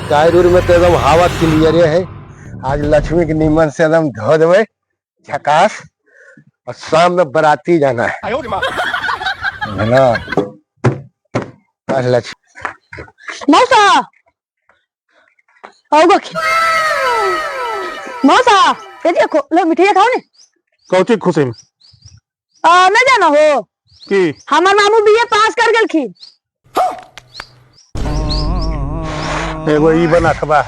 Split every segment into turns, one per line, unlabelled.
Tyre में तो एकदम हवा क्लियर है। आज लक्ष्मी के निमन से एकदम धो देवे झकास, और शाम में बाराती जाना है ना। आज लक्ष्मी
मौसा आओगे मौसा, ये देखो लो मिठाई खाओ ने।
कौची खुशी में
मैं जाना हो
की
हमार मामू बीए पास कर गेलखिन।
एगो ई बना खबा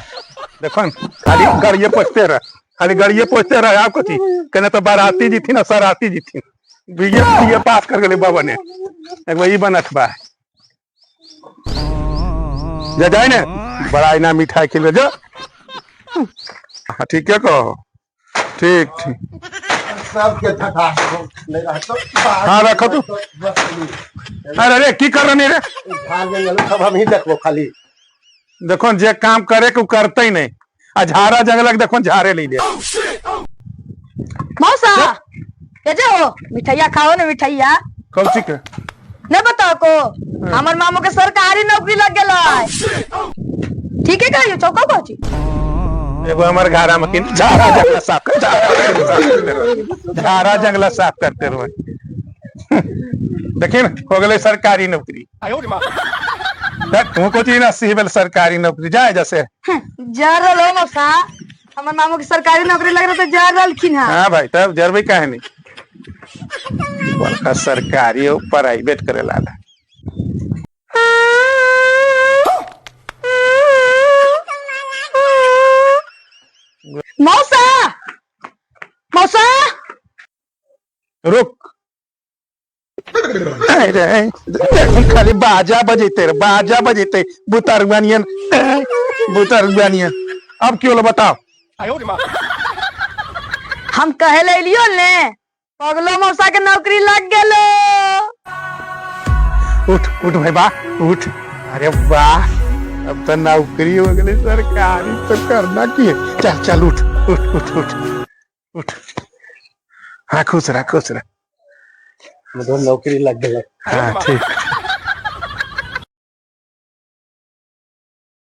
देखो न, खाली गाड़िए पोछते रह, खाली गाड़िए पोछते रह। आप कथी कहने तो बाराती जी थी ना सराती जी थी, बीए पास कर गए बाबा ने। एगो ई बना खबा जा जाए ने बड़ा इना मिठाई खिले जा। हाँ ठीक है कहो, ठीक ठीक
सबके झकास
हाँ रखो तू। अरे रे की कर रही रे,
सब हम ही देखो खाली।
देखो जे काम करे के करते ही नहीं, आ झारा जंगल देखो झारे ले लिया।
मौसा कैसे हो, मिठाइया खाओ ने मिठाइया।
कौची के
नहीं बताओ को हमार मामू के सरकारी नौकरी लग गेल है। ठीक है कहियो चौका पहुंची।
एगो हमारे घरा में किन झारा जंगला साफ कर, झारा जंगला साफ करते रहो। देखिए हो गए सरकारी नौकरी। तुमको चाहिए ना सिविल सरकारी नौकरी जाए जैसे
जरल हो मौसा, हमार मामू की सरकारी नौकरी लग रहा तो जरलखिन है।
हाँ भाई तब जरबे काहे नहीं, बड़का सरकारी हो प्राइवेट करे लाला।
मौसा मौसा
रुक, अरे खाली बाजा बजेते रे, बाजा बजेते बुतरबानियन बुतरबानियन। अब क्यों लो बताओ।
हम कहे ले लियो ने पगलो मौसा के नौकरी लग गेलो।
उठ उठ भाई बा उठ, अरे वाह अब तो नौकरी हो गई सरकारी, तो करना की है। चल चल उठ उठ उठ उठ उठ। हाँ खुश रह खुश रह,
नौकरी लग गई।
हाँ ठीक।